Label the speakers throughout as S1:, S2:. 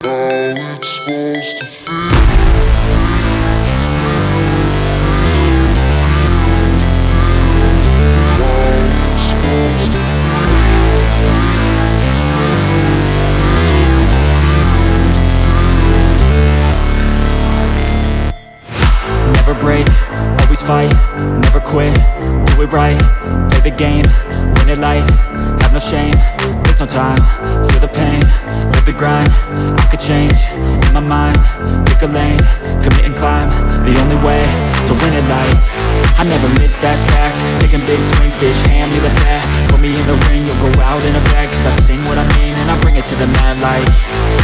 S1: Never break, always fight, never quit, do it right, play the game, win it life, have no shame, there's no time, feel the pain, live the grind, I could change, in my mind, pick a lane, commit and climb, the only way to win it life. I never miss, that's fact, taking big swings, bitch, hand me the bat, put me in the ring, you'll go out in a bag, cause I sing what I mean and I bring it to the mad light.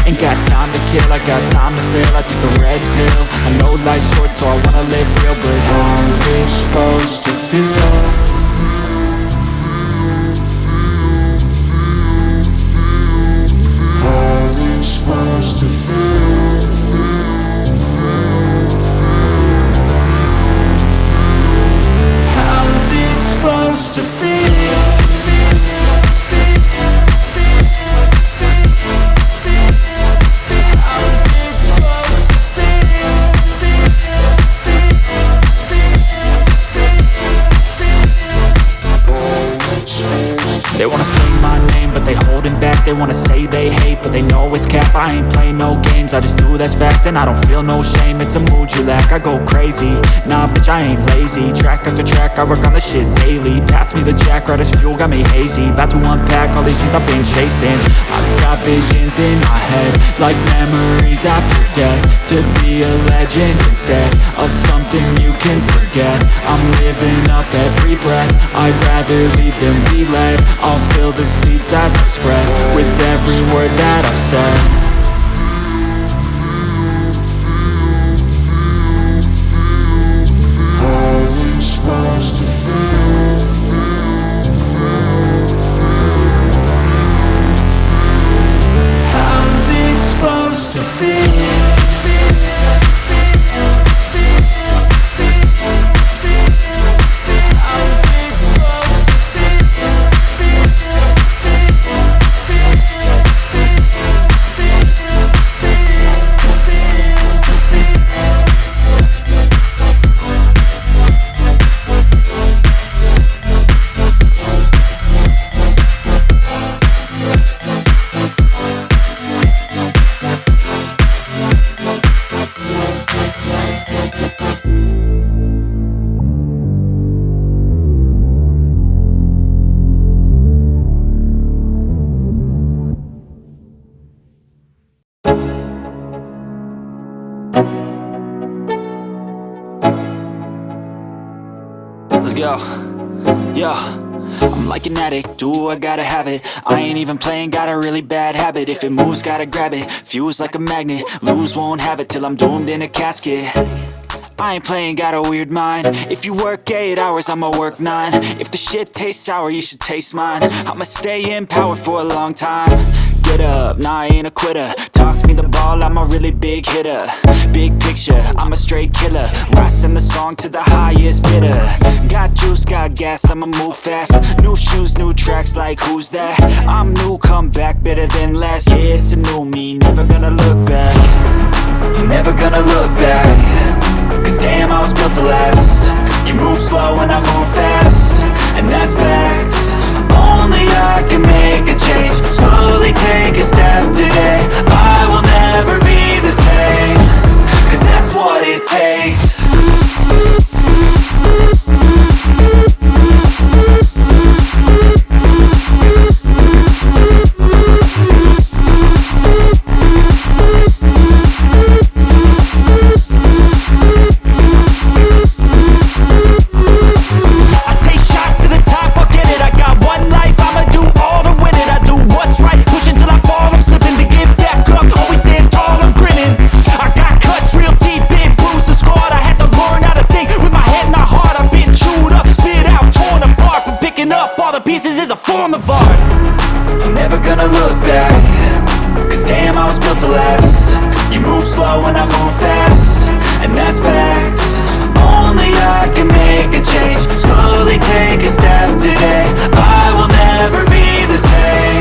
S1: Ain't got time to kill, I got time to feel, I take the red pill, I know life's short so I wanna live real, but how's it supposed to feel? How's it supposed to feel? How's it supposed to feel? They wanna sing my name, but they holding back. They wanna say they hate, but they know it's cap. I ain't play no games, I just do that's fact. And I don't feel no shame, it's a mood you lack. I go crazy, nah bitch I ain't lazy. Track after track, I work on this shit daily. Pass me the jack, right as fuel, got me hazy. About to unpack all these things I've been chasing. I've got visions in my head, like memories after death. To be a legend instead of something you can forget. I'm living up every breath, I'd rather lead than be led. I'll fill the seats as I spread with every word that I've said. How's it supposed to feel? How's it supposed to feel? Let's go, yo. I'm like an addict, do I gotta have it. I ain't even playing, got a really bad habit. If it moves, gotta grab it, fuse like a magnet. Lose, won't have it till I'm doomed in a casket. I ain't playing, got a weird mind. If you work 8 hours, I'ma work 9. If the shit tastes sour, you should taste mine. I'ma stay in power for a long time. Get up, nah I ain't a quitter. Toss me the ball, I'm a really big hitter. Big picture, I'm a straight killer. Rising the song to the highest bidder. Got juice, got gas, I'ma move fast. New shoes, new tracks, like who's that? I'm new, come back, better than last. Yeah, it's a new me, never gonna look back. Never gonna look back. Cause damn, I was built to last. You move slow and I move fast, and that's facts. Only I can make a change. Slowly take a step today. I will never be the same, cause that's what it takes. Pieces is a form of art. I'm never gonna look back, cause damn I was built to last. You move slow and I move fast, and that's facts. Only I can make a change. Slowly take a step today. I will never be the same.